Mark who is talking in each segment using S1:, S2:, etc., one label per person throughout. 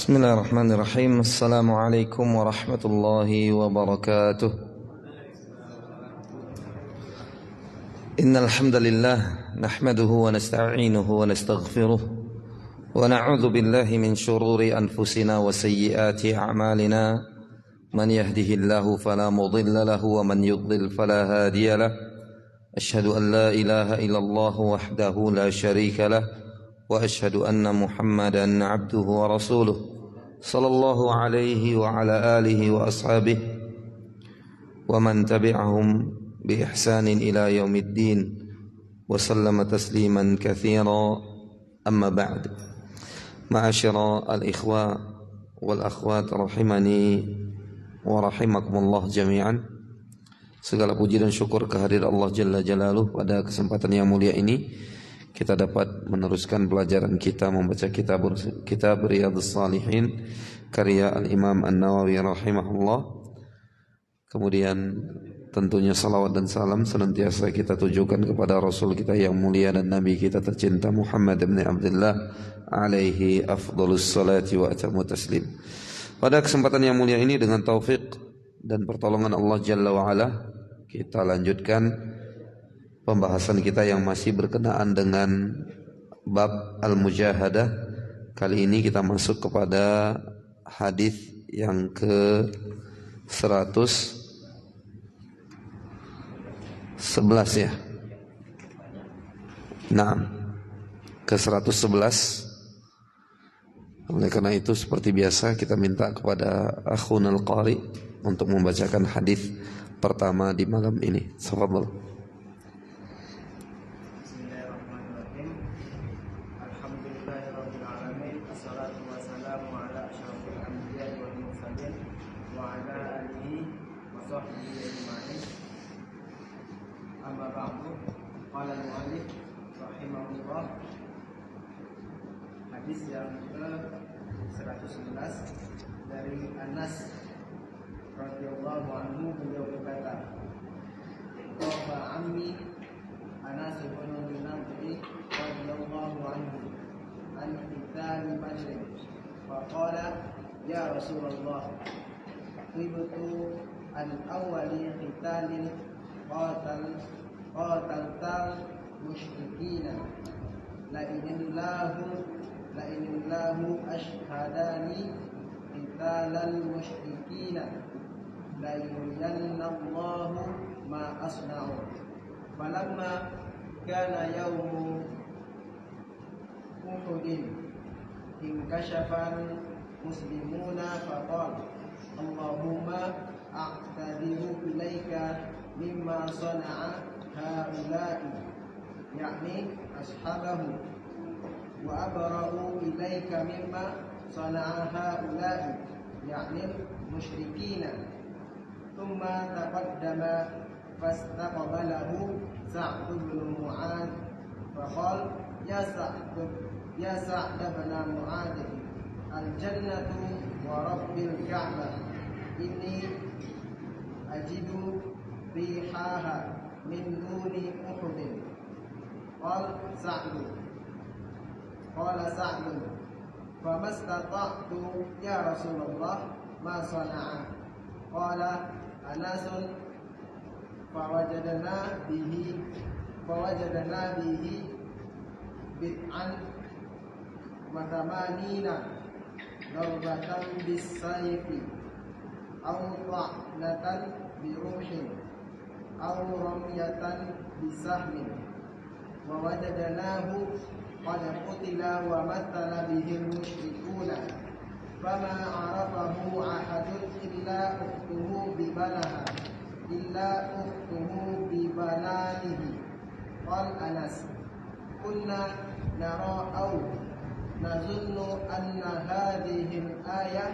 S1: Bismillahirrahmanirrahim. Assalamualaikum warahmatullahi wabarakatuh. Innal hamdalillah nahmaduhu wa nasta'inuhu wa nastaghfiruh wa na'udzu billahi min shururi anfusina wa sayyiati a'malina. Man yahdihillahu fala mudilla lahu wa man yudlil fala hadiya lahu. Ashhadu an la ilaha illallah wahdahu la syarika lahu wa ashhadu anna Muhammadan 'abduhu wa rasuluh. Sallallahu alaihi wa ala alihi wa ashabihi wa man tabi'ahum bi ihsanin ila yaumiddin wa sallama tasliman katsira, amma ba'd. Ma'asyara al-ikhwa wal akhwat rahimani wa rahimakumullah jami'an. Segala puji dan syukur kehadirat Allah Jalla Jalaluh. Pada kesempatan yang mulia ini kita dapat meneruskan pelajaran kita membaca kitab Riyadhus Shalihin karya Al-Imam An-Nawawi rahimahullah. Kemudian tentunya salawat dan salam senantiasa kita tujukan kepada Rasul kita yang mulia dan Nabi kita tercinta Muhammad bin Abdullah alaihi afdhalus salati wa atamu taslim. Pada kesempatan yang mulia ini dengan taufik dan pertolongan Allah Jalla wa Ala, kita lanjutkan pembahasan kita yang masih berkenaan dengan bab al-mujahadah. Kali ini kita masuk kepada hadis yang ke 111 ya. Nah, ke 111. Oleh karena itu seperti biasa kita minta kepada akhunal qari untuk membacakan hadis pertama di malam ini. Tafadhal.
S2: Hadis yang ke-111 dari Anas radhiyallahu anhu, beliau berkata, "Qala ammi Anas bin Nadri radhiyallahu anhu an qital Badr, faqala ya Rasulullah, qibtu an awwali qitalin qataltal musyrikina la inillahu ashhadani qitalal musyrikina la yuriyanallahu ma asna'u. Falamma kana yawmu Uhudin inkashafal muslimuna faqala Allahumma a'tadiru ilaika mimma sana'a haula'i, yakni ashabahu, wa abra'u ilaika mimma sana'a haula'i, yakni musyrikina. Thumma taqaddama fastaqbalahu Sa'd bin Mu'adh faqala ya Sa'd bin Mu'adh, al-jannatu wa rabbil ka'bah inni ajidu rihaha min duni Uhudin. Qala Sa'd famastata'tu ya Rasulullah ma sana'a. Qala Anasun fawajadna bihi bid'an wa thamanina darbatan bis-sayfi aw ta'natan bi rumhin aw ramyatan bisahmin wa wajadnahu qad qutila wa matala bihi musyrikuna fama arafahu ahadun illa ukhtuhu bibananihi. Qala Anas, kunna nara aw nazunnu anna hadhihi al-ayah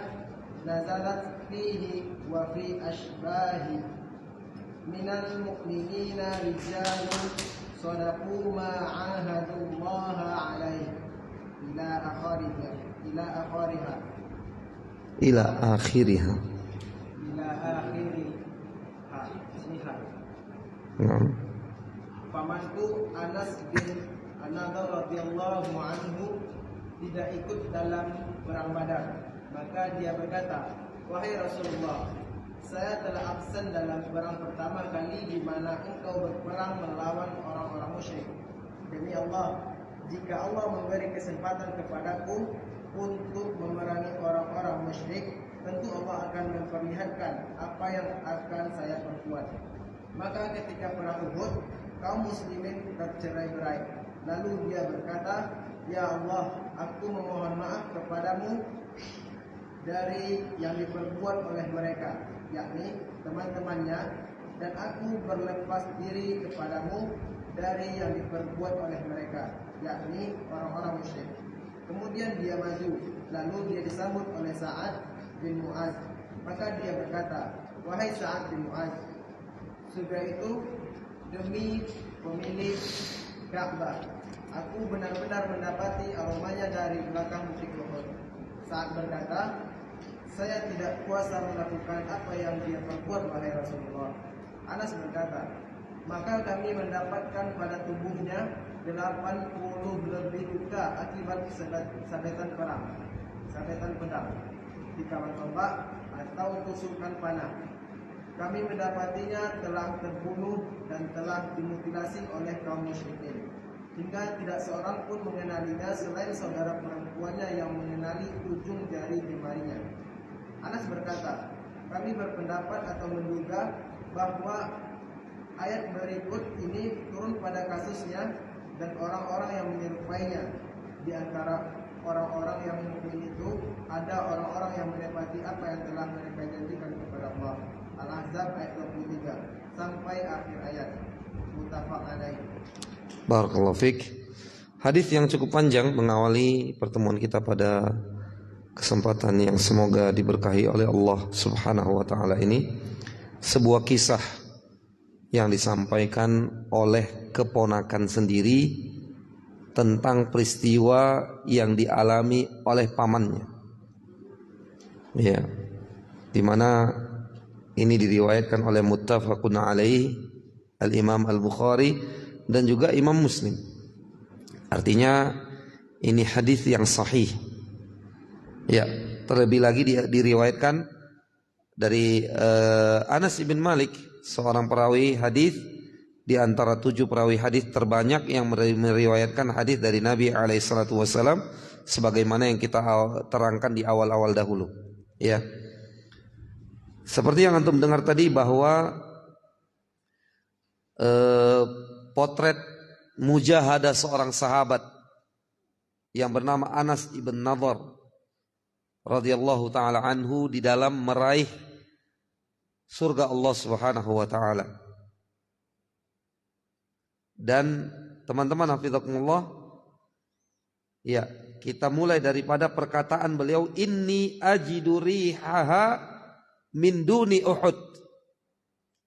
S2: nazalat fihi wa fi ashbahi minal mu'minina rijalun sadaqu ma 'ahadullaha 'alaihi ila akhiriha ila akhiriha
S1: ila akhiriha.
S2: ila akhiriha siniha. Pamanku Anas bin An-Nadhr radhiyallahu anhu tidak ikut dalam perang Badar. Maka dia berkata, "Wahai Rasulullah, saya telah absen dalam perang pertama kali di mana engkau berperang melawan orang-orang musyrik. Demi Allah, jika Allah memberi kesempatan kepadaku untuk memerangi orang-orang musyrik, tentu Allah akan memperlihatkan apa yang akan saya perbuat." Maka ketika perang Uhud, kaum muslimin tercerai-berai. Lalu dia berkata, "Ya Allah, aku memohon maaf kepadamu dari yang diperbuat oleh mereka, yakni teman-temannya, dan aku berlepas diri kepadamu dari yang diperbuat oleh mereka, yakni orang-orang musyrik." Kemudian dia maju, lalu dia disambut oleh Sa'ad bin Mu'az. Maka dia berkata, "Wahai Sa'ad bin Mu'az, surga itu demi pemilik Ka'bah, aku benar-benar mendapati aromanya dari belakang bukit Uhud." Saat berkata, "Saya tidak kuasa melakukan apa yang dia perbuat, wahai Rasulullah." Anas berkata, "Maka kami mendapatkan pada tubuhnya 80 lebih luka akibat sabetan pedang, tikaman tombak atau tusukan panah. Kami mendapatinya telah terbunuh dan telah dimutilasi oleh kaum musyrikin, hingga tidak seorang pun mengenalinya selain saudara perempuannya yang mengenali ujung jari jemarinya." Anas berkata, "Kami berpendapat atau menduga bahwa ayat berikut ini turun pada kasusnya dan orang-orang yang menyerupainya. Di antara orang-orang yang mukmin itu ada orang-orang yang menepati apa yang telah mereka janjikan kepada Allah." Al-Ahzab ayat 23 sampai akhir ayat. Muttafaq alaih.
S1: Barakallahu fik. Hadis yang cukup panjang mengawali pertemuan kita pada kesempatan yang semoga diberkahi oleh Allah Subhanahu wa taala ini. Sebuah kisah yang disampaikan oleh keponakan sendiri tentang peristiwa yang dialami oleh pamannya. Ya. Di mana ini diriwayatkan oleh muttafaqun alaih Al-Imam Al-Bukhari dan juga Imam Muslim. Artinya ini hadis yang sahih. Ya, terlebih lagi diriwayatkan dari Anas bin Malik, seorang perawi hadis di antara 7 perawi hadis terbanyak yang meriwayatkan hadis dari Nabi alaihissalatu wassalam, sebagaimana yang kita terangkan di awal-awal dahulu. Ya. Seperti yang antum dengar tadi bahwa potret mujahadah seorang sahabat yang bernama Anas ibn Nadhr radhiyallahu taala anhu di dalam meraih surga Allah Subhanahu wa taala. Dan teman-teman hafizakumullah, ya, kita mulai daripada perkataan beliau, "Inni ajidu rihaha min duni Uhud."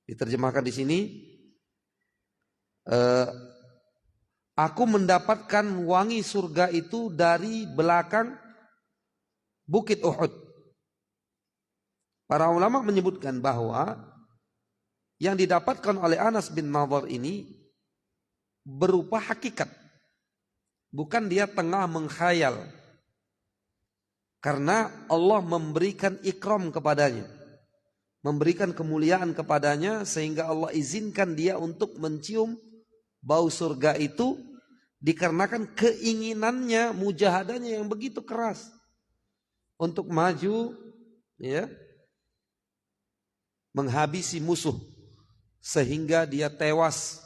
S1: Diterjemahkan di sini, aku mendapatkan wangi surga itu dari belakang bukit Uhud. Para ulama menyebutkan bahwa yang didapatkan oleh Anas bin Nadhr ini berupa hakikat, bukan dia tengah mengkhayal, karena Allah memberikan ikram kepadanya, memberikan kemuliaan kepadanya, sehingga Allah izinkan dia untuk mencium bau surga itu dikarenakan keinginannya, mujahadahnya yang begitu keras untuk maju, ya, menghabisi musuh sehingga dia tewas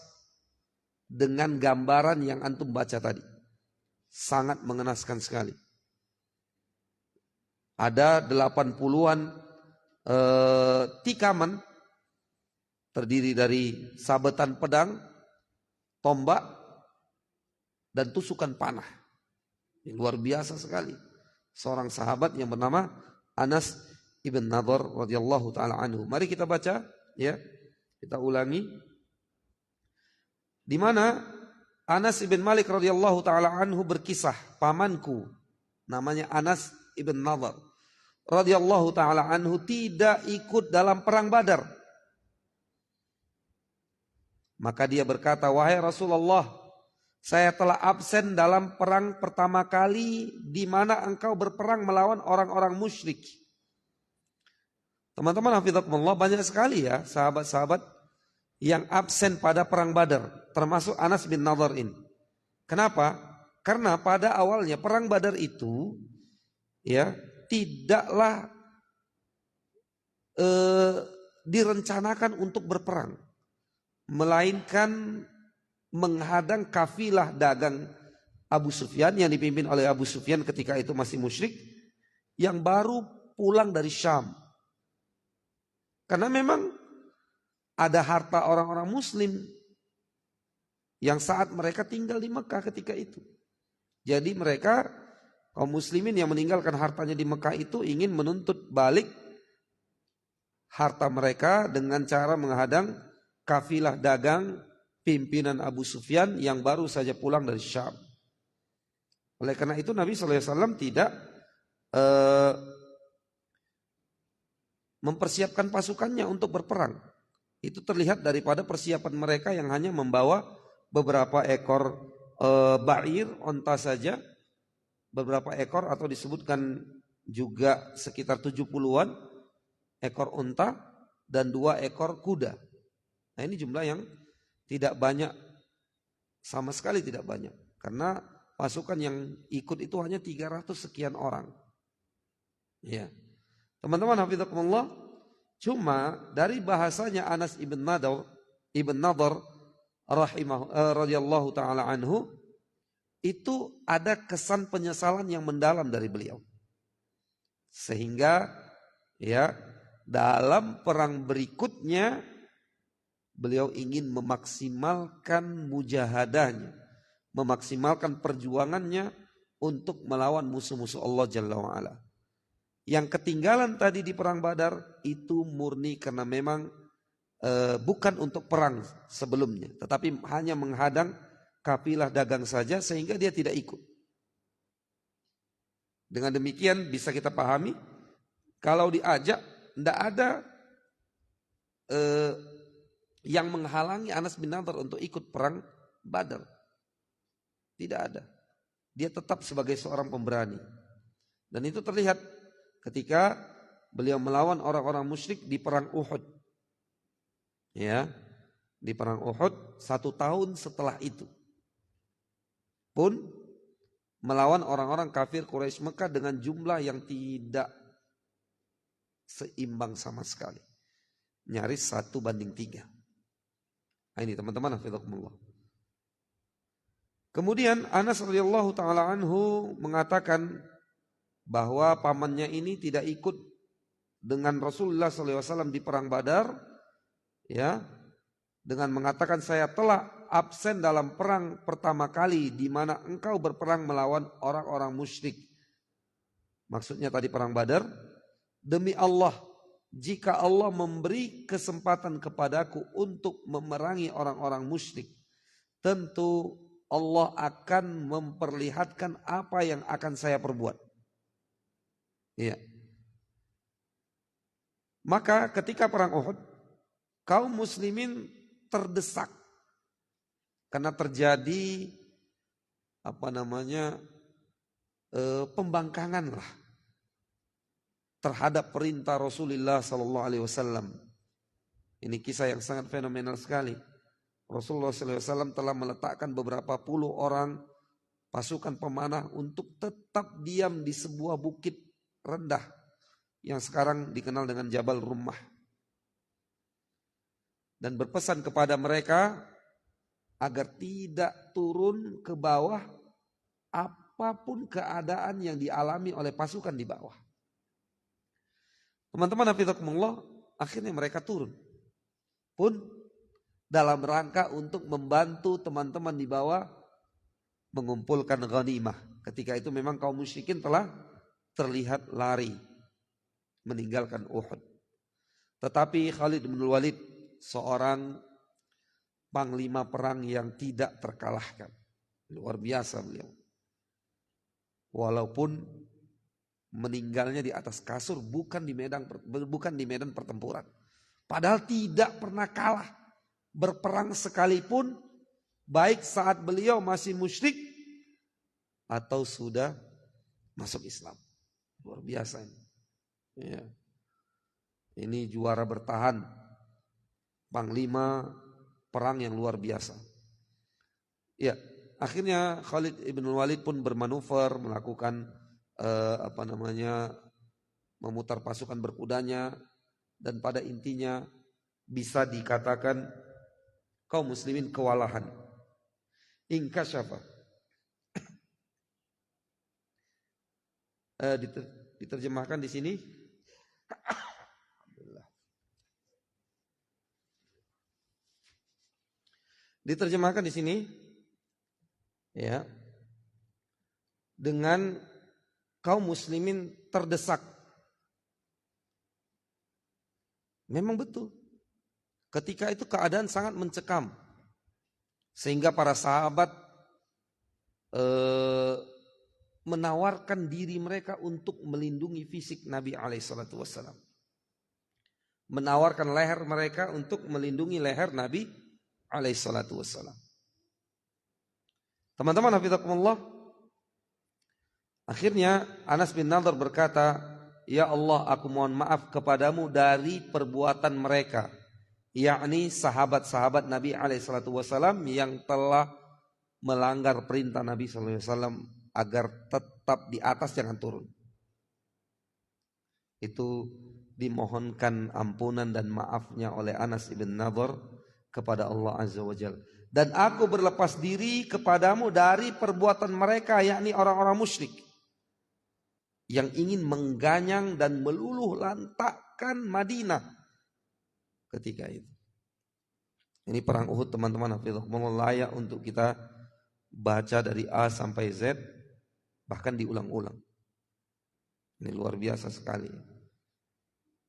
S1: dengan gambaran yang antum baca tadi. Sangat mengenaskan sekali. Ada 80-an tikaman terdiri dari sabetan pedang, tombak, dan tusukan panah. Ini luar biasa sekali. Seorang sahabat yang bernama Anas ibn Nadhr radhiyallahu taala anhu. Mari kita baca, ya. Kita ulangi. Di mana Anas ibn Malik radhiyallahu taala anhu berkisah, pamanku namanya Anas ibn Nadhr radhiyallahu taala anhu tidak ikut dalam perang Badar. Maka dia berkata, wahai Rasulullah, saya telah absen dalam perang pertama kali di mana engkau berperang melawan orang-orang musyrik. Teman-teman hafizakumullah, banyak sekali ya sahabat-sahabat yang absen pada perang Badar, termasuk Anas bin Nadhr ini. Kenapa? Karena pada awalnya perang Badar itu ya tidaklah direncanakan untuk berperang, melainkan menghadang kafilah dagang Abu Sufyan yang dipimpin oleh Abu Sufyan ketika itu masih musyrik yang baru pulang dari Syam. Karena memang ada harta orang-orang muslim yang saat mereka tinggal di Mekah ketika itu. Jadi mereka kaum muslimin yang meninggalkan hartanya di Mekah itu ingin menuntut balik harta mereka dengan cara menghadang kafilah dagang pimpinan Abu Sufyan yang baru saja pulang dari Syam. Oleh karena itu Nabi SAW tidak mempersiapkan pasukannya untuk berperang. Itu terlihat daripada persiapan mereka yang hanya membawa beberapa ekor ba'ir, onta saja, beberapa ekor atau disebutkan juga sekitar 70-an ekor onta dan 2 ekor kuda. Nah ini jumlah yang tidak banyak, sama sekali tidak banyak. Karena pasukan yang ikut itu hanya 300 sekian orang. Ya, teman-teman hafizakumullah. Cuma dari bahasanya Anas ibn Nadhr radhiyallahu taala anhu itu ada kesan penyesalan yang mendalam dari beliau. Sehingga ya dalam perang berikutnya beliau ingin memaksimalkan mujahadahnya, memaksimalkan perjuangannya untuk melawan musuh-musuh Allah Jalla wa'ala. Yang ketinggalan tadi di perang Badar itu murni karena memang bukan untuk perang sebelumnya, tetapi hanya menghadang kafilah dagang saja sehingga dia tidak ikut. Dengan demikian bisa kita pahami kalau diajak tidak ada yang menghalangi Anas bin Nadhr untuk ikut perang Badar. Tidak ada. Dia tetap sebagai seorang pemberani. Dan itu terlihat ketika beliau melawan orang-orang musyrik di perang Uhud. Ya, di perang Uhud 1 tahun setelah itu pun melawan orang-orang kafir Quraisy Mekah dengan jumlah yang tidak seimbang sama sekali. Nyaris 1:3. Nah, ini teman-teman hafizakumullah. Kemudian Anas radhiyallahu taala anhu mengatakan bahwa pamannya ini tidak ikut dengan Rasulullah SAW di perang Badar, ya, dengan mengatakan saya telah absen dalam perang pertama kali di mana engkau berperang melawan orang-orang musyrik. Maksudnya tadi perang Badar. Demi Allah, jika Allah memberi kesempatan kepadaku untuk memerangi orang-orang musyrik, tentu Allah akan memperlihatkan apa yang akan saya perbuat. Iya. Maka ketika perang Uhud, kaum muslimin terdesak karena terjadi pembangkangan lah terhadap perintah Rasulullah SAW. Ini kisah yang sangat fenomenal sekali. Rasulullah SAW telah meletakkan beberapa puluh orang pasukan pemanah untuk tetap diam di sebuah bukit rendah yang sekarang dikenal dengan Jabal Rummah. Dan berpesan kepada mereka agar tidak turun ke bawah apapun keadaan yang dialami oleh pasukan di bawah. Teman-teman hafizakumullah, akhirnya mereka turun. Pun dalam rangka untuk membantu teman-teman di bawah mengumpulkan ghanimah. Ketika itu memang kaum musyrikin telah terlihat lari meninggalkan Uhud. Tetapi Khalid bin Walid
S3: seorang panglima perang yang tidak terkalahkan. Luar biasa beliau. Walaupun meninggalnya di atas kasur, bukan di medan pertempuran. Padahal tidak pernah kalah. Berperang sekalipun, baik saat beliau masih musyrik atau sudah masuk Islam. Luar biasa ini. Ya. Ini juara bertahan, panglima perang yang luar biasa. Ya, akhirnya Khalid ibn Walid pun bermanuver, melakukan memutar pasukan berkudanya, dan pada intinya bisa dikatakan kaum muslimin kewalahan. Inkasyafa. Diterjemahkan di sini. Diterjemahkan di sini, ya, dengan kaum muslimin terdesak. Memang betul. Ketika itu keadaan sangat mencekam, sehingga para sahabat menawarkan diri mereka untuk melindungi fisik Nabi SAW. Menawarkan leher mereka untuk melindungi leher Nabi SAW. Teman-teman hafizakumullah, akhirnya Anas bin Nadhr berkata, "Ya Allah, aku mohon maaf kepadamu dari perbuatan mereka," yakni sahabat-sahabat Nabi SAW yang telah melanggar perintah Nabi SAW agar tetap di atas, jangan turun. Itu dimohonkan ampunan dan maafnya oleh Anas bin Nadhr kepada Allah Azza wa Jalla. Dan aku berlepas diri kepadamu dari perbuatan mereka, yakni orang-orang musyrik yang ingin mengganyang dan meluluh lantakkan Madinah ketika itu. Ini perang Uhud teman-teman, layak untuk kita baca dari A sampai Z, bahkan diulang-ulang. Ini luar biasa sekali.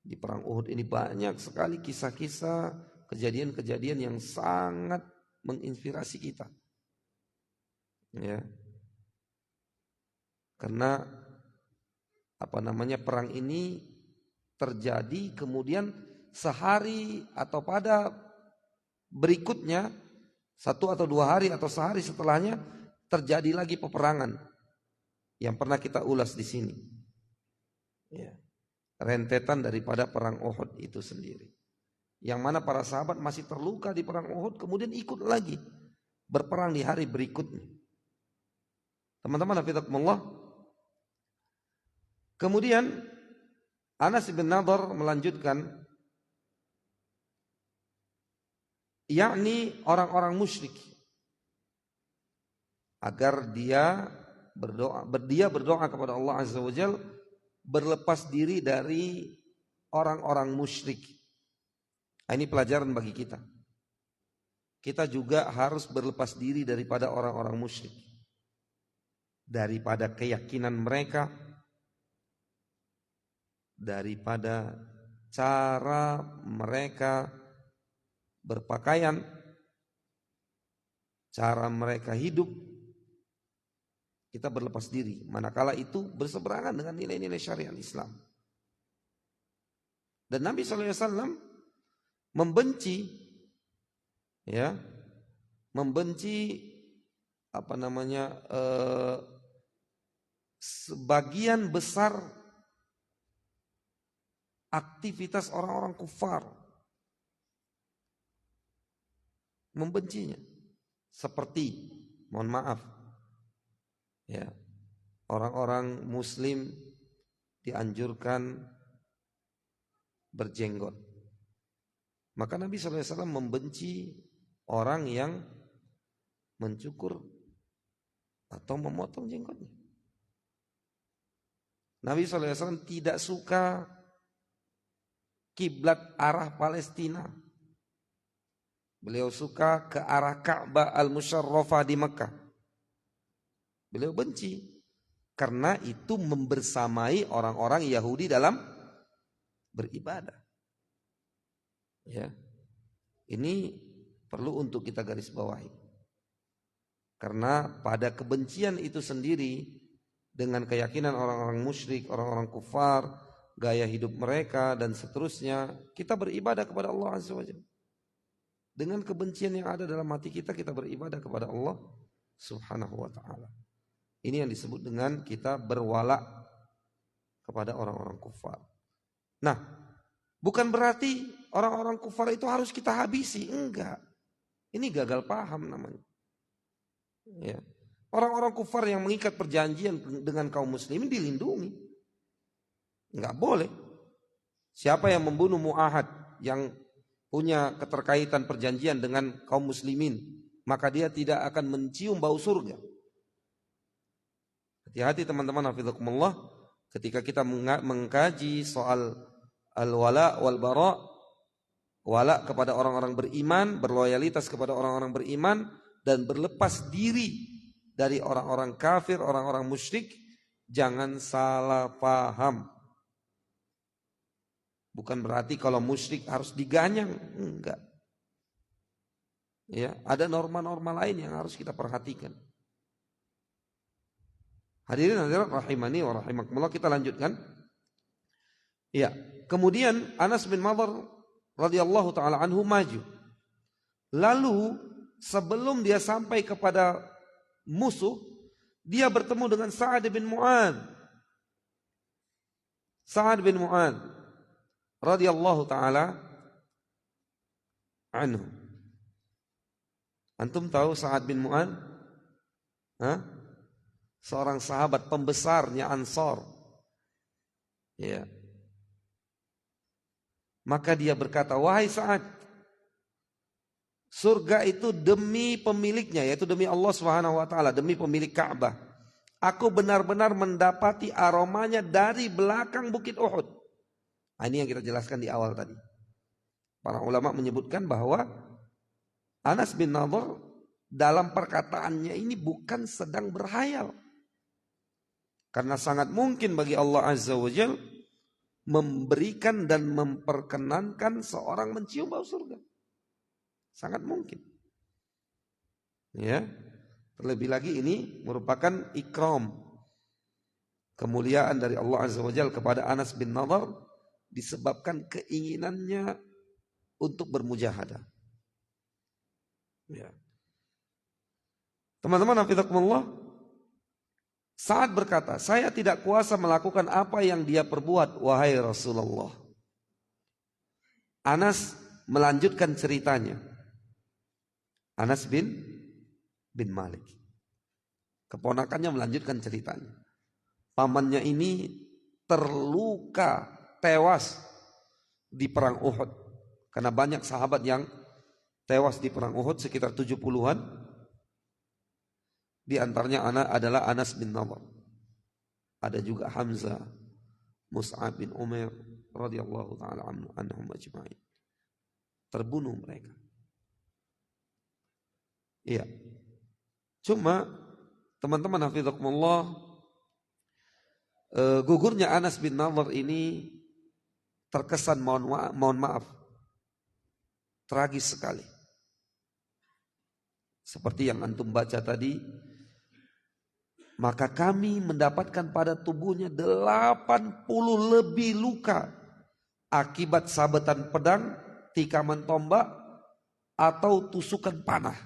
S3: Di perang Uhud ini banyak sekali kisah-kisah, kejadian-kejadian yang sangat menginspirasi kita. Ya. Karena perang ini terjadi kemudian sehari atau pada berikutnya, 1 atau 2 hari atau sehari setelahnya terjadi lagi peperangan yang pernah kita ulas di sini. Ya. Rentetan daripada perang Uhud itu sendiri. Yang mana para sahabat masih terluka di perang Uhud, kemudian ikut lagi berperang di hari berikutnya. Teman-teman hafizakumullah. Kemudian Anas bin Nadhr melanjutkan, yakni orang-orang musyrik, agar dia berdoa kepada Allah Azza wa Jalla berlepas diri dari orang-orang musyrik. Ini pelajaran bagi kita. Kita juga harus berlepas diri daripada orang-orang musyrik, daripada keyakinan mereka, daripada cara mereka berpakaian, cara mereka hidup. Kita berlepas diri manakala itu berseberangan dengan nilai-nilai syariat Islam. Dan Nabi SAW membenci sebagian besar aktivitas orang-orang kufar, membencinya. Seperti, mohon maaf, ya, orang-orang muslim dianjurkan berjenggot. Maka Nabi SAW membenci orang yang mencukur atau memotong jenggotnya. Nabi SAW tidak suka kiblat arah Palestina. Beliau suka ke arah Ka'bah al-Musyarrafah di Mekah. Beliau benci karena itu membersamai orang-orang Yahudi dalam beribadah. Ya. Ini perlu untuk kita garis bawahi. Karena pada kebencian itu sendiri, dengan keyakinan orang-orang musyrik, orang-orang kufar, gaya hidup mereka dan seterusnya, kita beribadah kepada Allah Azza wa Jalla. Dengan kebencian yang ada dalam hati kita, kita beribadah kepada Allah Subhanahu wa ta'ala. Ini yang disebut dengan kita berwala kepada orang-orang kufar. Nah, bukan berarti orang-orang kufar itu harus kita habisi, enggak. Ini gagal paham namanya. Ya. Orang-orang kufar yang mengikat perjanjian dengan kaum muslimin dilindungi. Enggak boleh. Siapa yang membunuh mu'ahad, yang punya keterkaitan perjanjian dengan kaum muslimin, maka dia tidak akan mencium bau surga. Hati-hati teman-teman, hafizakumullah, ketika kita mengkaji soal al-wala wal bara, wala kepada orang-orang beriman, berloyalitas kepada orang-orang beriman, dan berlepas diri dari orang-orang kafir, orang-orang musyrik, jangan salah paham. Bukan berarti kalau musyrik harus diganyang, enggak. Ya, ada norma-norma lain yang harus kita perhatikan. Hadirin hadirat rahimani wa rahimakumullah, kita lanjutkan. Ya, kemudian Anas bin Nadhr radhiyallahu taala anhu maju. Lalu sebelum dia sampai kepada musuh, dia bertemu dengan Sa'ad bin Mu'adz. Sa'ad bin Mu'adz radhiyallahu taala anhu. Antum tahu Sa'ad bin Mu'adz? Seorang sahabat pembesarnya Ansor. Ya. Maka dia berkata, wahai Sa'ad, surga itu demi pemiliknya, yaitu demi Allah Subhanahu wa taala, demi pemilik Ka'bah. Aku benar-benar mendapati aromanya dari belakang Bukit Uhud. Ini yang kita jelaskan di awal tadi. Para ulama menyebutkan bahwa Anas bin Nadhr dalam perkataannya ini bukan sedang berhayal. Karena sangat mungkin bagi Allah Azza wa Jalla memberikan dan memperkenankan seorang mencium bau surga. Sangat mungkin. Ya. Terlebih lagi ini merupakan ikram, kemuliaan dari Allah Azza wa Jalla kepada Anas bin Nadhr disebabkan keinginannya untuk bermujahadah. Ya. Teman-teman hafizakumullah, Sa'ad berkata, saya tidak kuasa melakukan apa yang dia perbuat, wahai Rasulullah. Anas melanjutkan ceritanya. Anas bin Malik, keponakannya melanjutkan ceritanya. Pamannya ini terluka, tewas di perang Uhud. Karena banyak sahabat yang tewas di perang Uhud, sekitar 70-an. Di antaranya adalah Anas bin Nadhr. Ada juga Hamzah, Mus'ab bin Umair radhiyallahu taala anhum ajma'in. Terbunuh mereka. Iya. Cuma teman-teman hafizakumullah, gugurnya Anas bin Nadhr ini terkesan, mohon maaf, tragis sekali. Seperti yang antum baca tadi, maka kami mendapatkan pada tubuhnya 80 lebih luka akibat sabetan pedang, tikaman tombak, atau tusukan panah.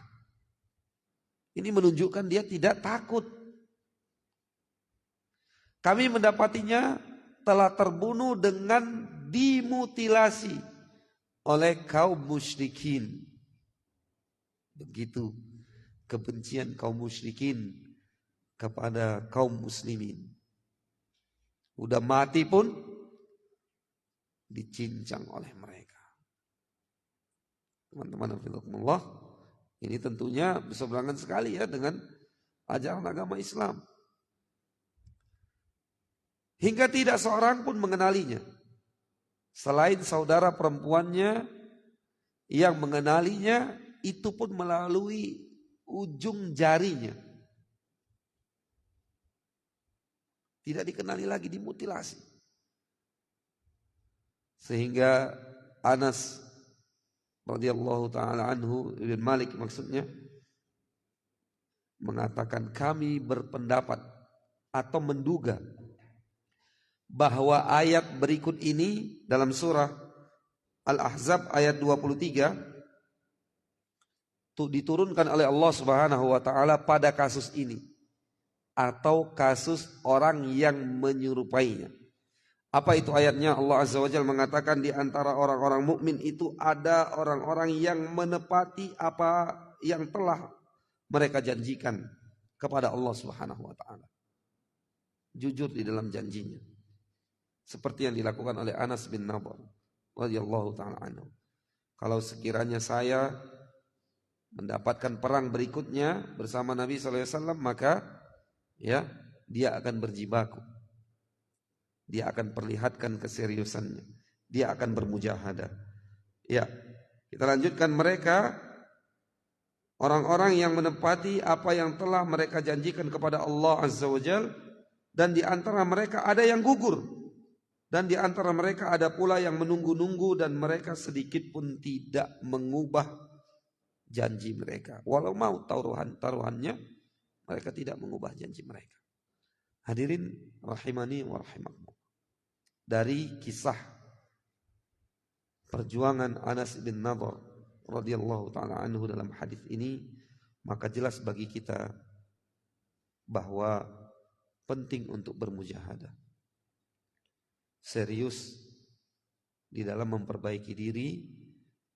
S3: Ini menunjukkan dia tidak takut. Kami mendapatinya telah terbunuh dengan dimutilasi oleh kaum musyrikin. Begitu kebencian kaum musyrikin kepada kaum muslimin. Udah mati pun dicincang oleh mereka. Teman-teman hafizakumullah, ini tentunya berseberangan sekali ya dengan ajaran agama Islam. Hingga tidak seorang pun mengenalinya, selain saudara perempuannya yang mengenalinya itu pun melalui ujung jarinya. Tidak dikenali lagi, dimutilasi. Sehingga Anas radhiyallahu taala anhu, Ibn Malik maksudnya, mengatakan kami berpendapat atau menduga bahwa ayat berikut ini dalam surah Al-Ahzab ayat 23 diturunkan oleh Allah Subhanahu wa taala pada kasus ini atau kasus orang yang menyerupainya. Apa itu ayatnya? Allah Azza wa Jalla mengatakan di antara orang-orang mukmin itu ada orang-orang yang menepati apa yang telah mereka janjikan kepada Allah Subhanahu wa taala. Jujur di dalam janjinya. Seperti yang dilakukan oleh Anas bin Nadhr radhiyallahu taala anhu. Kalau sekiranya saya mendapatkan perang berikutnya bersama Nabi sallallahu alaihi wasallam, maka ya dia akan berjibaku. Dia akan perlihatkan keseriusannya. Dia akan bermujahadah. Ya, kita lanjutkan. Mereka orang-orang yang menepati apa yang telah mereka janjikan kepada Allah Azza wa Jalla, dan di antara mereka ada yang gugur, dan di antara mereka ada pula yang menunggu-nunggu, dan mereka sedikit pun tidak mengubah janji mereka. Walau mau taruhannya, mereka tidak mengubah janji mereka. Hadirin rahimani wa rahimakumullah. Dari kisah perjuangan Anas bin Nadhr radhiyallahu taala anhu dalam hadis ini, maka jelas bagi kita bahwa penting untuk bermujahadah, serius di dalam memperbaiki diri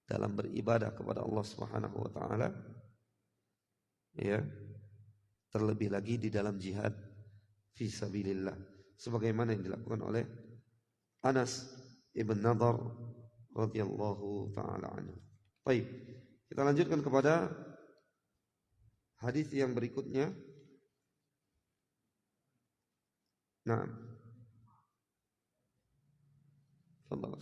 S3: dalam beribadah kepada Allah Subhanahu wa taala, ya, terlebih lagi di dalam jihad fi sabilillah sebagaimana yang dilakukan oleh Anas ibn Nadhr radhiyallahu taala anhu. Baik, kita lanjutkan kepada hadis yang berikutnya. Nah, fadhal.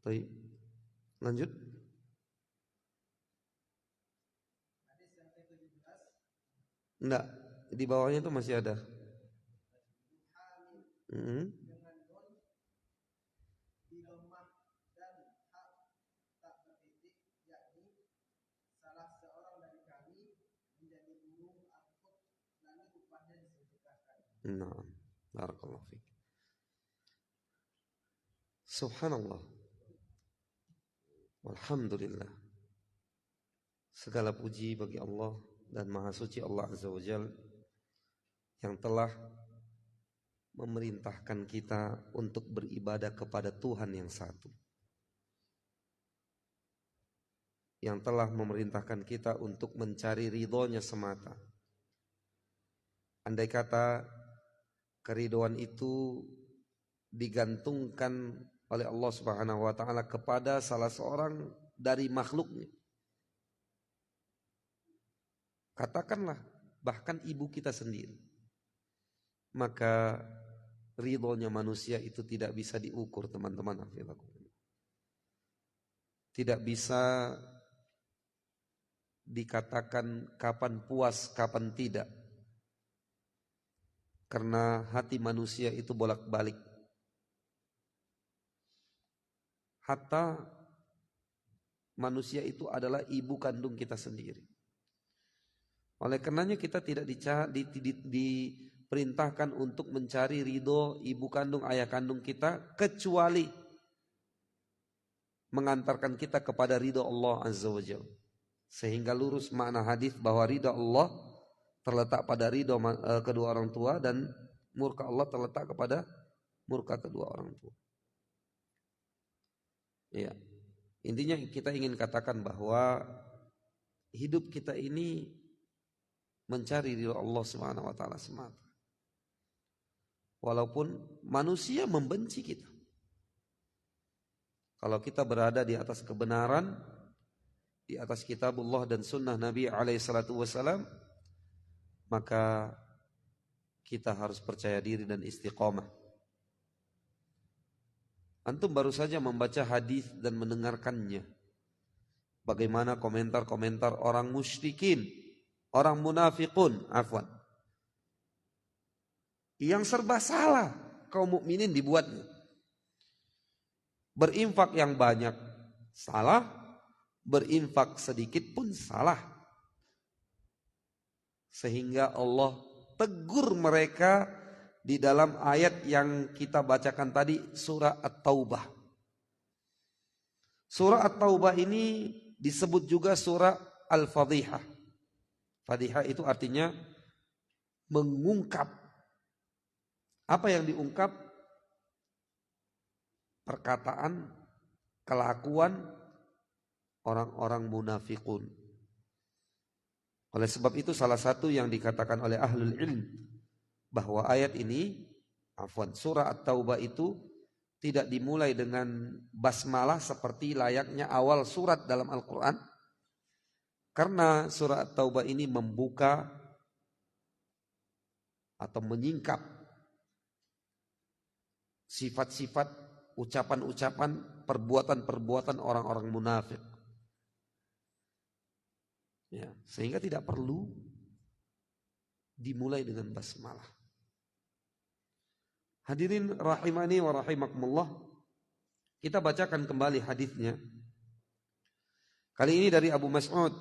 S3: Baik, lanjut. Enggak, di bawahnya itu masih ada. Nah, barakallahu fiik. Subhanallah. Alhamdulillah. Segala puji bagi Allah dan Maha Suci Allah Azza wa Jalla yang telah memerintahkan kita untuk beribadah kepada Tuhan yang satu, yang telah memerintahkan kita untuk mencari ridhonya semata. Andai kata keridhaan itu digantungkan oleh Allah Subhanahu wa taala kepada salah seorang dari makhluknya, katakanlah bahkan ibu kita sendiri, maka ridhonya manusia itu tidak bisa diukur, teman-teman. Tidak bisa dikatakan kapan puas, kapan tidak. Karena hati manusia itu bolak-balik. Hatta manusia itu adalah ibu kandung kita sendiri. Oleh karenanya kita tidak diperintahkan untuk mencari ridho ibu kandung, ayah kandung kita, kecuali mengantarkan kita kepada ridho Allah Azza wa Jalla. Sehingga lurus makna hadis bahwa ridho Allah terletak pada ridho kedua orang tua, dan murka Allah terletak kepada murka kedua orang tua. Ya. Intinya kita ingin katakan bahwa hidup kita ini mencari ridho Allah Subhanahu wa taala semata. Walaupun manusia membenci kita. Kalau kita berada di atas kebenaran, di atas kitabullah dan sunnah Nabi SAW, maka kita harus percaya diri dan istiqamah. Antum baru saja membaca hadis dan mendengarkannya. Bagaimana komentar-komentar orang musyrikin, orang munafikun, yang serba salah kaum mukminin dibuatnya. Berinfak yang banyak salah, berinfak sedikit pun salah. Sehingga Allah tegur mereka di dalam ayat yang kita bacakan tadi, surah At-Taubah. Surah At-Taubah ini disebut juga surah Al-Fadhihah. Fadhihah itu artinya mengungkap. Apa yang diungkap? Perkataan, kelakuan orang-orang munafikun. Oleh sebab itu salah satu yang dikatakan oleh ahlul ilm, bahwa ayat ini, surah At-Taubah itu tidak dimulai dengan basmalah seperti layaknya awal surat dalam Al-Quran. Karena surah At-Taubah ini membuka atau menyingkap sifat-sifat, ucapan-ucapan, perbuatan-perbuatan orang-orang munafik. Ya, sehingga tidak perlu dimulai dengan basmalah. Hadirin rahimani wa rahimakumullah, kita bacakan kembali hadisnya. Kali ini dari Abu Mas'ud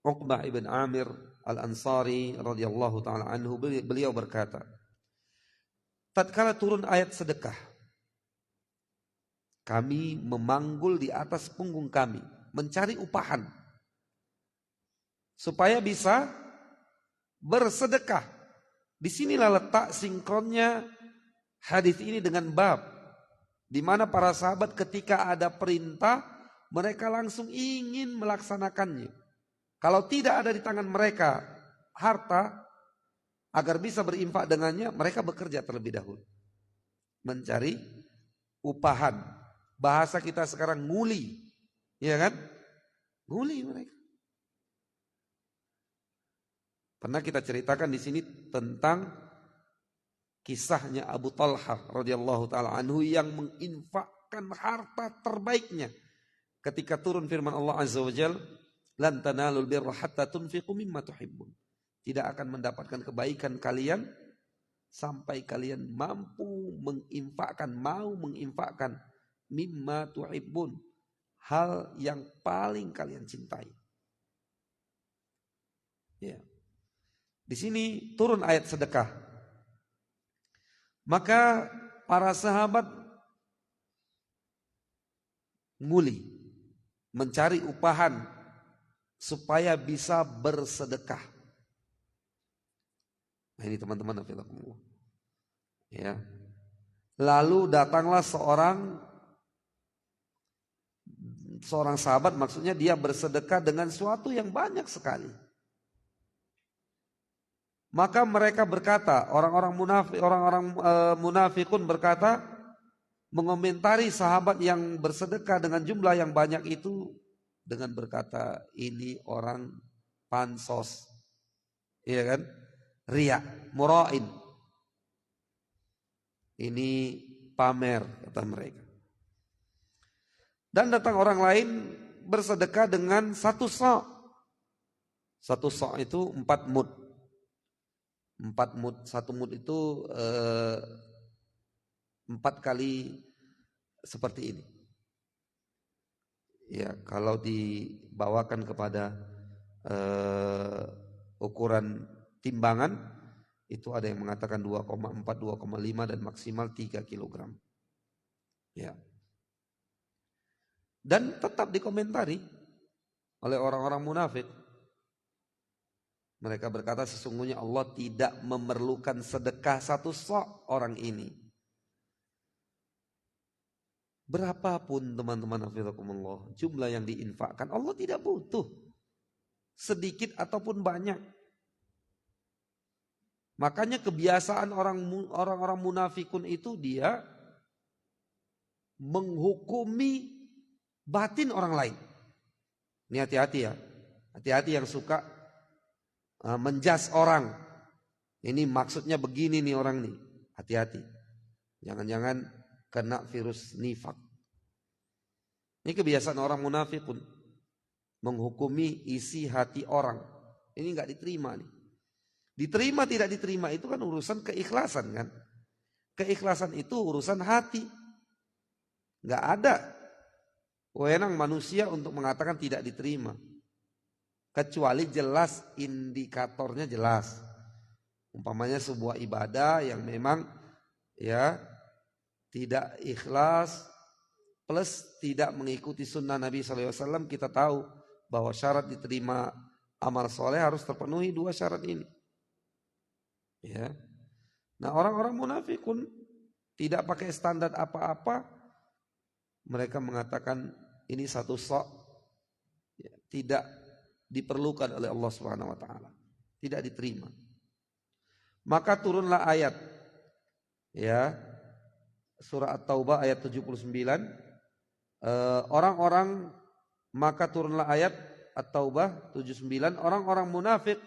S3: Uqbah ibn Amir Al-Ansari radhiyallahu taala anhu, beliau berkata, tatkala turun ayat sedekah, kami memanggul di atas punggung kami, mencari upahan supaya bisa bersedekah. Disinilah letak sinkronnya hadis ini dengan bab, di mana para sahabat ketika ada perintah, mereka langsung ingin melaksanakannya. Kalau tidak ada di tangan mereka harta agar bisa berinfak dengannya, mereka bekerja terlebih dahulu, mencari upahan. Bahasa kita sekarang nguli, ya kan? Nguli mereka. Pernah kita ceritakan di sini tentang kisahnya Abu Talhah radhiyallahu taala anhu yang menginfakkan harta terbaiknya ketika turun firman Allah Azza wa Jalla, lan tanalul birra hatta tunfiqu mimma tuhibbun. Tidak akan mendapatkan kebaikan kalian sampai kalian mampu menginfakkan, mau menginfakkan mimma tuhibbun, hal yang paling kalian cintai. Ya. Di sini turun ayat sedekah. Maka para sahabat nguli, mencari upahan supaya bisa bersedekah. Nah ini teman-teman, ya. Lalu datanglah seorang sahabat, maksudnya dia bersedekah dengan sesuatu yang banyak sekali. Maka mereka berkata, orang-orang munafikun berkata, mengomentari sahabat yang bersedekah dengan jumlah yang banyak itu dengan berkata, ini orang pansos, Iya kan? Riya, mura'in. Ini pamer kata mereka. Dan datang orang lain bersedekah dengan 1 sa'. 1 sa' itu 4 mud. 4 mud, 1 mud itu 4 kali seperti ini. Ya, kalau dibawakan kepada ukuran timbangan, itu ada yang mengatakan 2,4, 2,5 dan maksimal 3 kilogram. Ya. Dan tetap dikomentari oleh orang-orang munafik. Mereka berkata sesungguhnya Allah tidak memerlukan sedekah 1 sa' orang ini. Berapapun teman-teman hafizakumullah jumlah yang diinfakkan, Allah tidak butuh. Sedikit ataupun banyak. Makanya kebiasaan orang-orang munafikun itu dia menghukumi batin orang lain. Ini hati-hati ya. Hati-hati yang suka menjas orang. Ini maksudnya begini nih orang nih. Hati-hati. Jangan-jangan kena virus nifak. Ini kebiasaan orang munafikun. Menghukumi isi hati orang. Ini enggak diterima nih. Diterima tidak diterima itu kan urusan keikhlasan kan. Keikhlasan itu urusan hati. Enggak ada wewenang manusia untuk mengatakan tidak diterima. Kecuali jelas indikatornya jelas. Umpamanya sebuah ibadah yang memang ya tidak ikhlas plus tidak mengikuti sunnah Nabi SAW, kita tahu bahwa syarat diterima amal soleh harus terpenuhi 2 syarat ini. Ya. Nah orang-orang munafikun tidak pakai standar apa-apa, mereka mengatakan ini 1 sa' ya, tidak diperlukan oleh Allah Subhanahu wa taala. Tidak diterima. Maka turunlah ayat ya surah At-Taubah ayat 79. Maka turunlah ayat At-Taubah 79, orang-orang munafik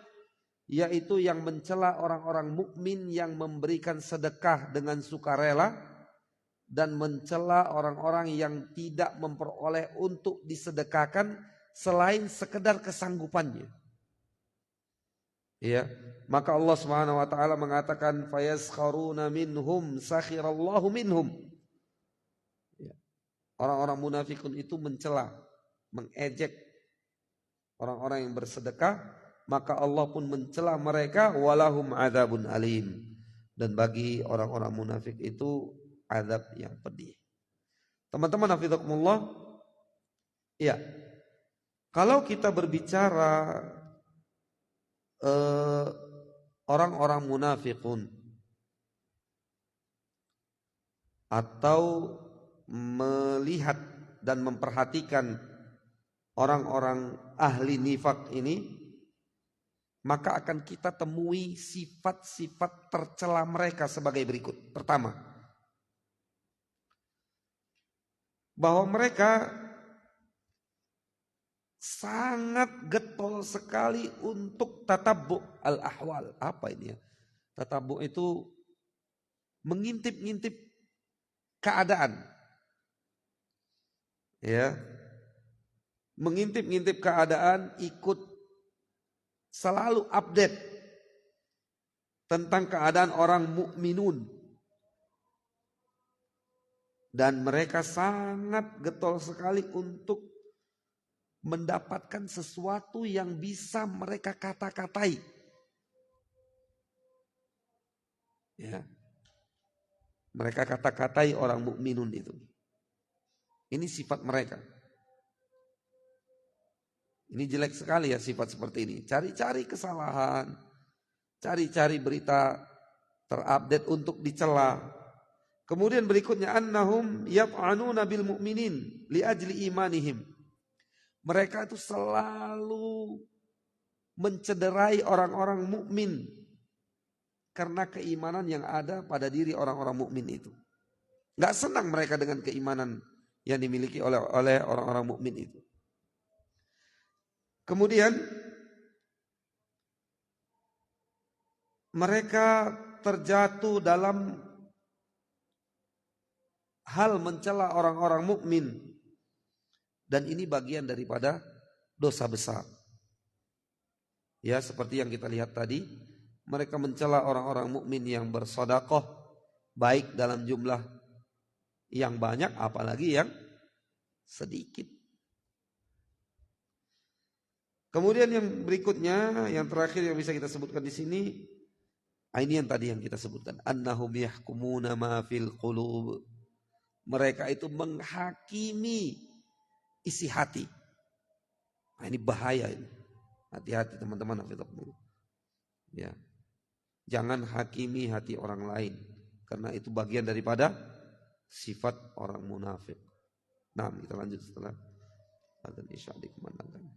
S3: yaitu yang mencela orang-orang mukmin yang memberikan sedekah dengan sukarela dan mencela orang-orang yang tidak memperoleh untuk disedekahkan selain sekedar kesanggupannya. Ya, maka Allah Subhanahu wa taala mengatakan fayaskharuna minhum sakhirallahu minhum. Ya. Orang-orang munafikun itu mencela, mengejek orang-orang yang bersedekah, maka Allah pun mencela mereka walahum adzabun alim. Dan bagi orang-orang munafik itu azab yang pedih. Teman-teman hafizakumullah, ya. Kalau kita berbicara orang-orang munafikun atau melihat dan memperhatikan orang-orang ahli nifak ini, maka akan kita temui sifat-sifat tercela mereka sebagai berikut. Pertama, bahwa mereka sangat getol sekali untuk tatabbu al-ahwal. Apa ini ya? Tatabbu itu mengintip-ngintip keadaan. Ya. Mengintip-ngintip keadaan, ikut selalu update tentang keadaan orang mukminun. Dan mereka sangat getol sekali untuk mendapatkan sesuatu yang bisa mereka kata-katai. Ya. Mereka kata-katai orang mukminun itu. Ini sifat mereka. Ini jelek sekali ya sifat seperti ini. Cari-cari kesalahan, cari-cari berita terupdate untuk dicela. Kemudian berikutnya annahum yat'anuna bil mu'minin li ajli imanihim. Mereka itu selalu mencederai orang-orang mukmin karena keimanan yang ada pada diri orang-orang mukmin itu. Enggak senang mereka dengan keimanan yang dimiliki oleh orang-orang mukmin itu. Kemudian mereka terjatuh dalam hal mencela orang-orang mukmin, dan ini bagian daripada dosa besar. Ya, seperti yang kita lihat tadi, mereka mencela orang-orang mukmin yang bersedekah baik dalam jumlah yang banyak apalagi yang sedikit. Kemudian yang berikutnya, yang terakhir yang bisa kita sebutkan di sini, ini yang tadi yang kita sebutkan, annahum yahkumuna ma fil qulub. Mereka itu menghakimi isi hati. Nah, ini bahaya ini. Hati-hati teman-teman. Ya. Jangan hakimi hati orang lain, karena itu bagian daripada sifat orang munafik. Nah, kita lanjut setelah adzan isya dikumandangkan.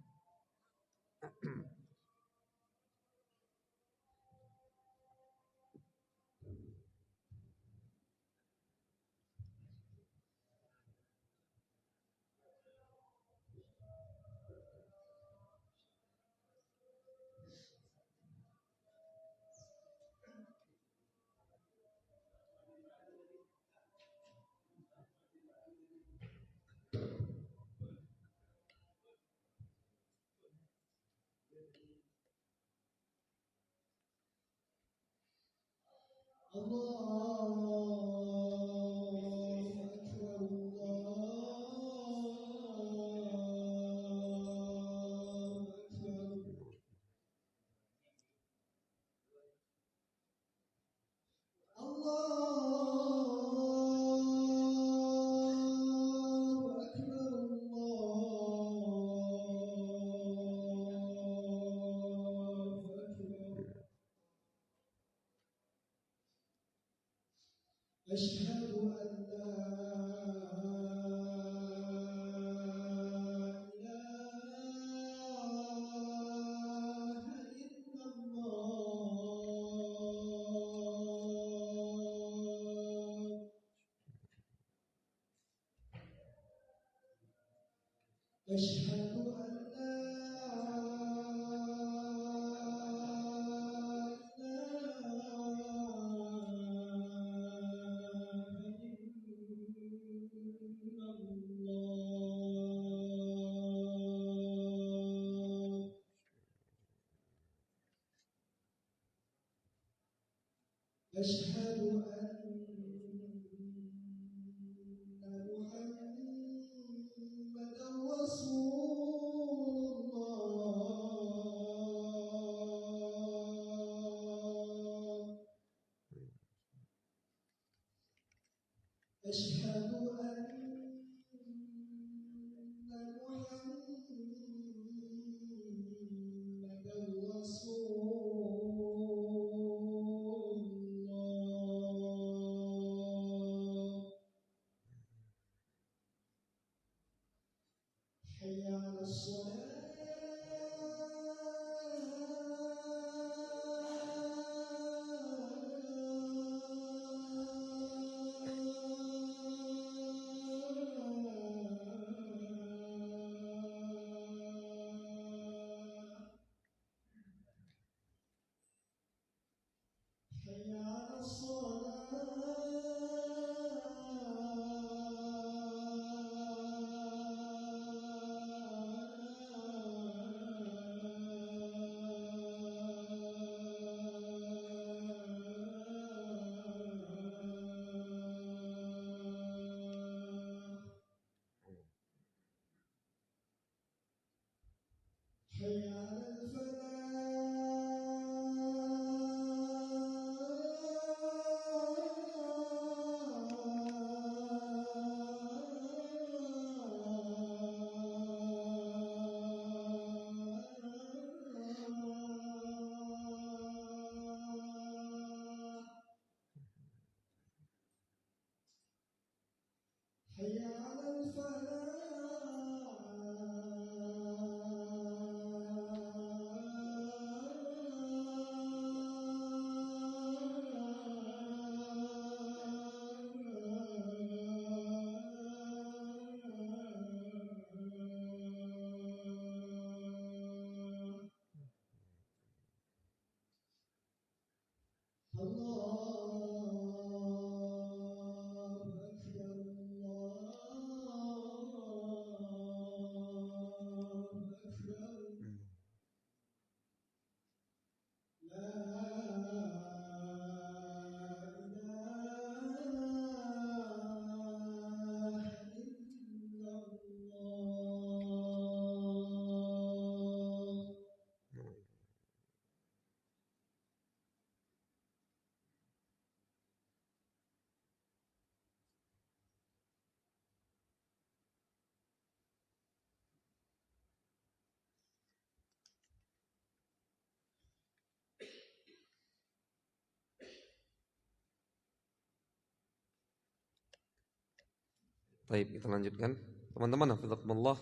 S3: Baik, kita lanjutkan. Teman-teman, hafizakumullah,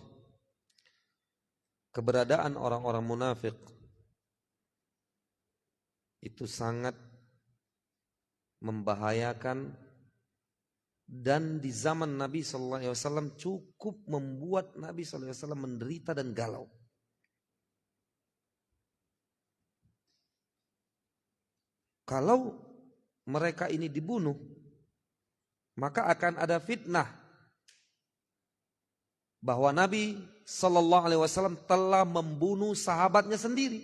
S3: keberadaan orang-orang munafik itu sangat membahayakan, dan di zaman Nabi SAW cukup membuat Nabi SAW menderita dan galau. Kalau mereka ini dibunuh, maka akan ada fitnah bahwa Nabi SAW telah membunuh sahabatnya sendiri,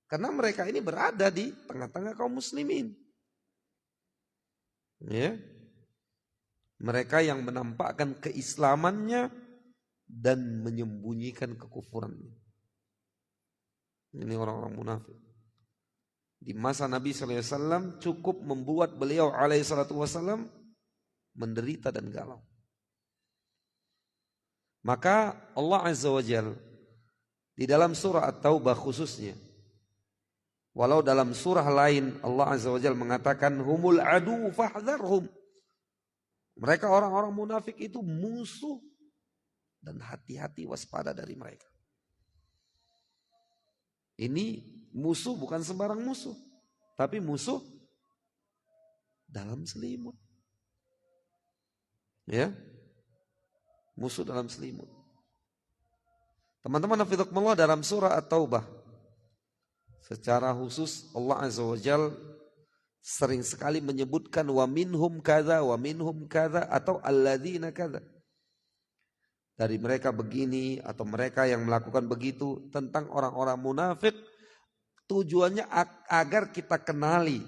S3: karena mereka ini berada di tengah-tengah kaum muslimin. Ya, mereka yang menampakkan keislamannya dan menyembunyikan kekufurannya. Ini orang-orang munafik. Di masa Nabi SAW cukup membuat beliau SAW menderita dan galau. Maka Allah Azza wa Jalla di dalam surah At-Taubah khususnya, walau dalam surah lain Allah Azza wa Jalla mengatakan humul adu fahdharhum, mereka orang-orang munafik itu musuh dan hati-hati waspada dari mereka. Ini musuh bukan sembarang musuh, tapi musuh dalam selimut. Ya, musuh dalam selimut. Teman-teman hafizakumullah, dalam surah At-Taubah secara khusus Allah Azza wa Jalla sering sekali menyebutkan wa minhum kadza atau alladzina kadza. Dari mereka begini atau mereka yang melakukan begitu, tentang orang-orang munafik. Tujuannya agar kita kenali,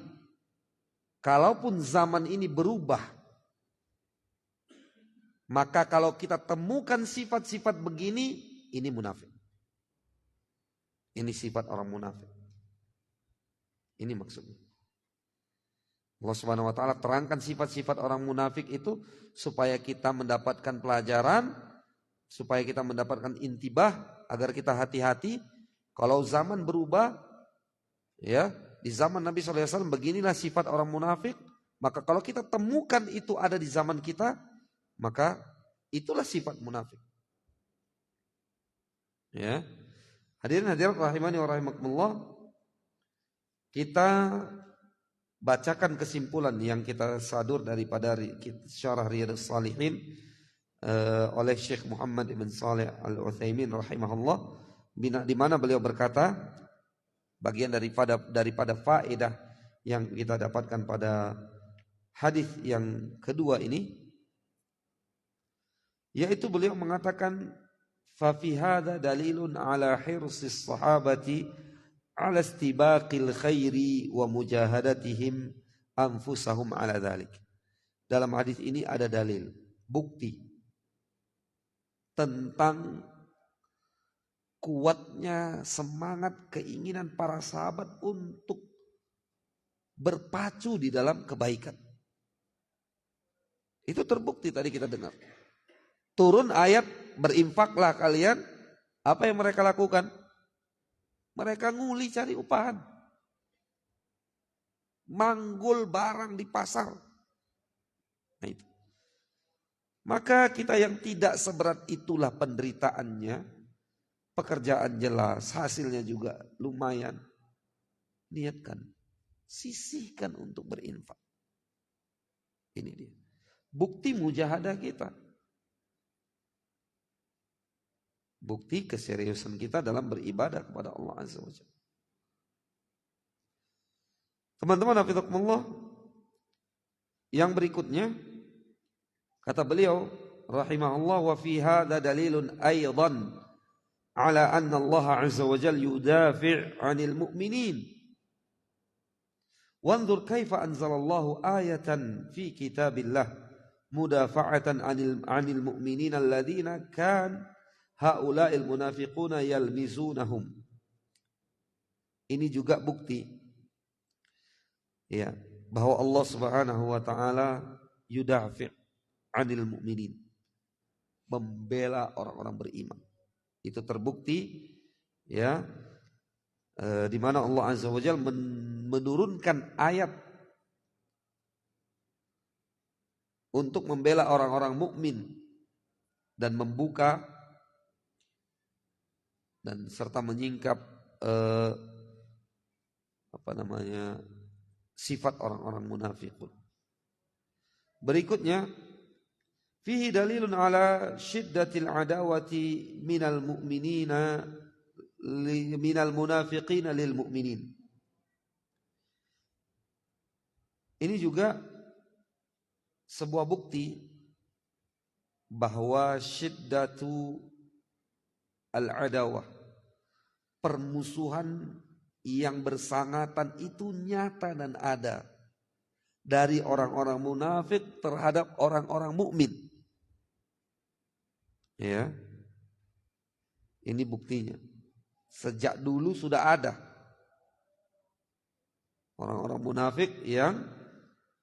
S3: kalaupun zaman ini berubah, maka kalau kita temukan sifat-sifat begini, ini munafik. Ini sifat orang munafik. Ini maksudnya. Allah Subhanahu wa taala terangkan sifat-sifat orang munafik itu supaya kita mendapatkan pelajaran, supaya kita mendapatkan intibah, agar kita hati-hati. Kalau zaman berubah, ya, di zaman Nabi SAW beginilah sifat orang munafik, maka kalau kita temukan itu ada di zaman kita, maka itulah sifat munafik. Ya, hadirin hadirat rahimani wa rahimakumullah, kita bacakan kesimpulan yang kita sadur daripada syarah Riyadhus Shalihin oleh Syekh Muhammad ibn Shalih Al-Utsaimin rahimahullah, di mana beliau berkata, bagian daripada faedah yang kita dapatkan pada hadis yang kedua ini, yaitu beliau mengatakan fa fi hadza dalilun ala hirsis sahabati ala istibaqil khairi wa mujahadatihim anfusahum ala dzalik. Dalam hadis ini ada dalil, bukti tentang kuatnya semangat keinginan para sahabat untuk berpacu di dalam kebaikan. Itu terbukti tadi kita dengar. Turun ayat berinfaklah kalian, apa yang mereka lakukan? Mereka nguli cari upahan, manggul barang di pasar. Nah itu. Maka kita yang tidak seberat itulah penderitaannya, pekerjaan jelas, hasilnya juga lumayan. Niatkan, sisihkan untuk berinfak. Ini dia. Bukti mujahadah kita. Bukti keseriusan kita dalam beribadah kepada Allah Azza wa Jalla. Teman-teman hafizakumullah, yang berikutnya kata beliau rahimahullah, wa fi hadza dalilun aidan ala anna Allah Azza wa Jalla yudafi' 'anil mu'minin. Wanzur kaifa anzalallahu ayatan fi kitabillah mudafa'atan 'anil mu'minina alladziina kan haula'il munafiquna yalmizunahum. Ini juga bukti, ya, bahwa Allah Subhanahu wa taala yudafi' 'anil mu'minin, membela orang-orang beriman. Itu terbukti, ya, di mana Allah Azza wa Jalla menurunkan ayat untuk membela orang-orang mukmin dan membuka dan serta menyingkap sifat orang-orang munafiqun. Berikutnya, fihi dalilun ala syiddatil adawati minal munafiqina lil mu'minin. Ini juga sebuah bukti bahwa syiddatu al-adawah, permusuhan yang bersangatan itu nyata dan ada dari orang-orang munafik terhadap orang-orang mukmin. Ya. Ini buktinya. Sejak dulu sudah ada orang-orang munafik yang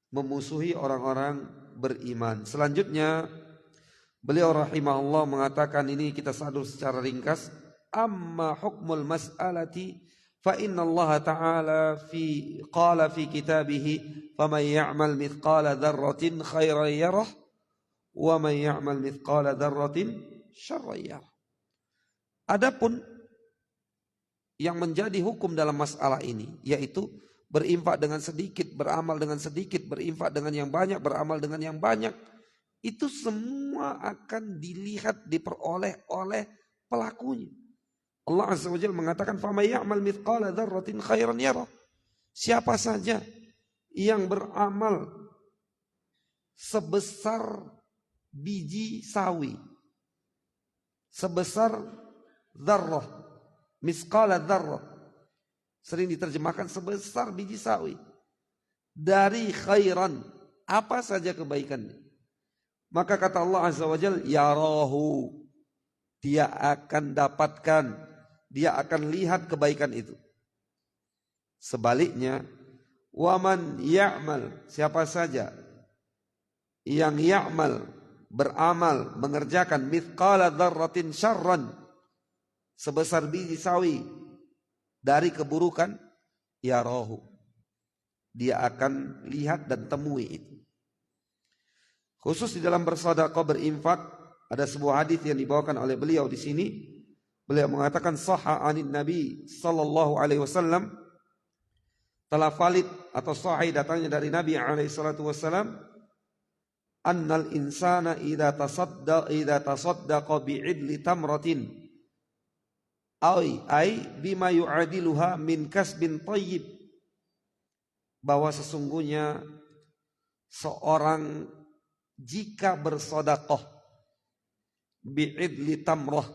S3: memusuhi orang-orang beriman. Selanjutnya beliau rahimahullah mengatakan, ini kita sadur secara ringkas, amma hukmul mas'alati fa inna Allah ta'ala qala fi kitabihi faman ya'mal mithqala dzarratin khairan yarah wa man ya'mal mithqala dzarratin syarran yarah. Adapun yang menjadi hukum dalam masalah ini yaitu berinfak dengan sedikit, beramal dengan sedikit, berinfak dengan yang banyak, beramal dengan yang banyak. Itu semua akan dilihat, diperoleh oleh pelakunya. Allah Azza wa Jalla mengatakan, فَمَنْ يَعْمَلْ مِثْقَالَ ذَرَّةٍ خَيْرًا يَرَهُ. Siapa saja yang beramal sebesar biji sawi, sebesar dzarrah, misqala dzarrah, sering diterjemahkan sebesar biji sawi, dari khairan, apa saja kebaikannya, maka kata Allah Azza wa Jalla, yarahu, dia akan dapatkan, dia akan lihat kebaikan itu. Sebaliknya, waman ya'mal, siapa saja yang ya'mal, beramal, mengerjakan mithqala dzarratin syarran, sebesar biji sawi dari keburukan, yarahu, dia akan lihat dan temui itu. Khusus di dalam bersedekah, berinfak, ada sebuah hadis yang dibawakan oleh beliau di sini. Beliau mengatakan, sahha anin Nabi sallallahu alaihi wasallam, telah valid atau sahih datangnya dari Nabi alaihi salatu wasallam, annal insana idza tasaddaqa bi'idli tamratin ay bima yu'adiluha min kasbin thayyib, bahwa sesungguhnya seorang jika bersedekah bi'idli tamrah,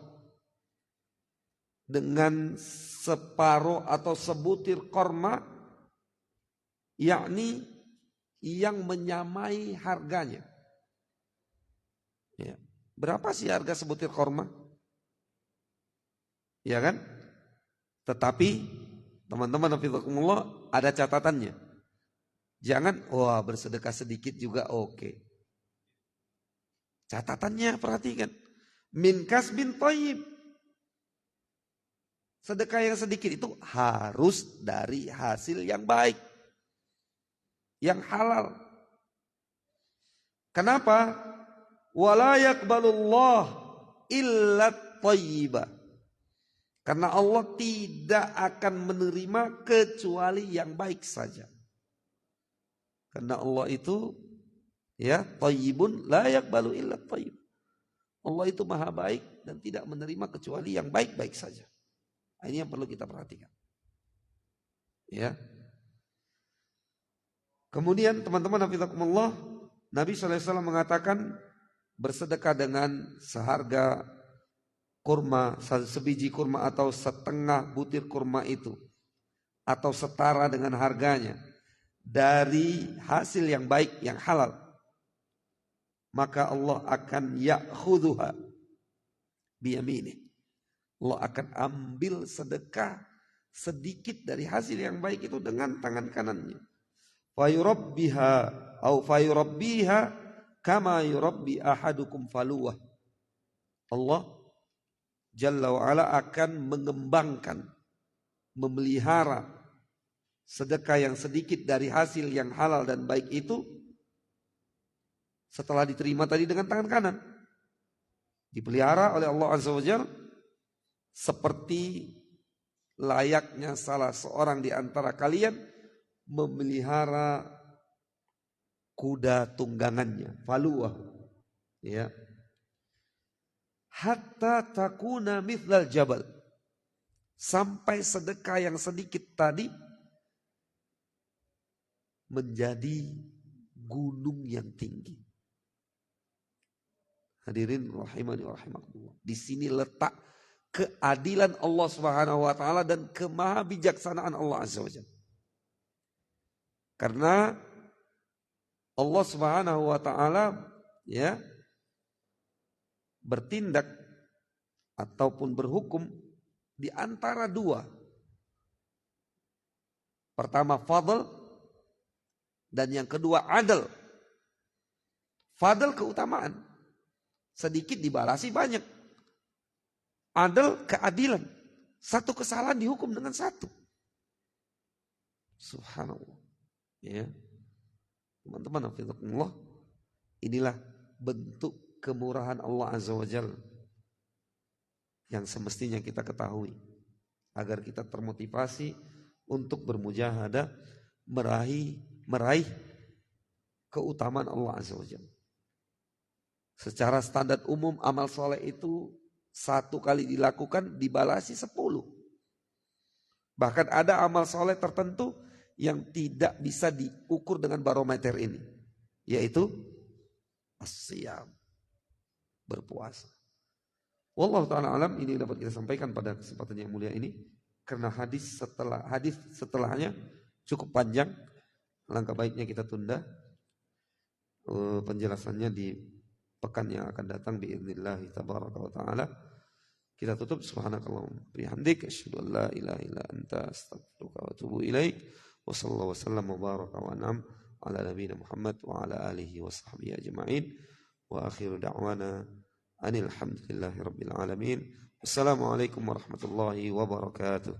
S3: dengan separuh atau sebutir korma, yakni yang menyamai harganya. Ya. Berapa sih harga sebutir korma? Ya kan? Tetapi teman-teman hafizakumullah, ada catatannya. Jangan bersedekah sedikit juga oke. Catatannya perhatikan. Min kasbin thayyib. Sedekah yang sedikit itu harus dari hasil yang baik, yang halal. Kenapa? Wala yaqbalullah illa thayyiba. Karena Allah tidak akan menerima kecuali yang baik saja. Karena Allah itu thayyibun la yaqbalu illa thayyib. Allah itu maha baik dan tidak menerima kecuali yang baik-baik saja. Ini yang perlu kita perhatikan. Ya. Kemudian teman-teman hafizakumullah, Nabi SAW mengatakan bersedekah dengan seharga kurma, sebiji kurma atau setengah butir kurma itu, atau setara dengan harganya, dari hasil yang baik, yang halal, maka Allah akan ya'khudhuha biyaminih. Allah akan ambil sedekah sedikit dari hasil yang baik itu dengan tangan kanannya. Fayurabbiha au fayurabbiha kama yurabbi ahadukum faluwah. Allah Jalla wa Ala akan mengembangkan, memelihara sedekah yang sedikit dari hasil yang halal dan baik itu setelah diterima tadi dengan tangan kanan. Dipelihara oleh Allah Azza wa Jalla seperti layaknya salah seorang di antara kalian memelihara kuda tunggangannya, faluwah, ya. Hatta takuna mithlal jabal, sampai sedekah yang sedikit tadi menjadi gunung yang tinggi. Hadirin rahimani wa rahimakumullah. Di sini letak keadilan Allah Subhanahu wa taala dan kemahabijaksanaan Allah Azza wa Jalla. Karena Allah Subhanahu wa taala ya bertindak ataupun berhukum di antara dua. Pertama fadl dan yang kedua adl. Fadl keutamaan. Sedikit dibalasi banyak. Adl keadilan. Satu kesalahan dihukum dengan satu. Subhanallah. Ya. Teman-teman, hafizakumullah, inilah bentuk kemurahan Allah Azza wa Jalla yang semestinya kita ketahui agar kita termotivasi untuk bermujahadah meraih keutamaan Allah Azza wa Jalla. Secara standar umum amal soleh itu satu kali dilakukan dibalasi 10. Bahkan ada amal soleh tertentu yang tidak bisa diukur dengan barometer ini, yaitu as-siyam, berpuasa. Wallahu ta'ala alam, ini dapat kita sampaikan pada kesempatan yang mulia ini karena hadis setelahnya cukup panjang. Langkah baiknya kita tunda penjelasannya di pekan yang akan datang biidznillah tabaraka wa taala. Kita tutup subhanakallahumma bihamdik asyhadu an la ilaha illa anta astaghfiruka wa atubu ilaik. Wa sallallahu wasallam wa baraka wa an'am ala nabiyina Muhammad wa ala alihi wa sahbihi ajma'in. Wa akhiru da'wana anil hamdulillahi rabbil alamin. Wassalamualaikum warahmatullahi wabarakatuh.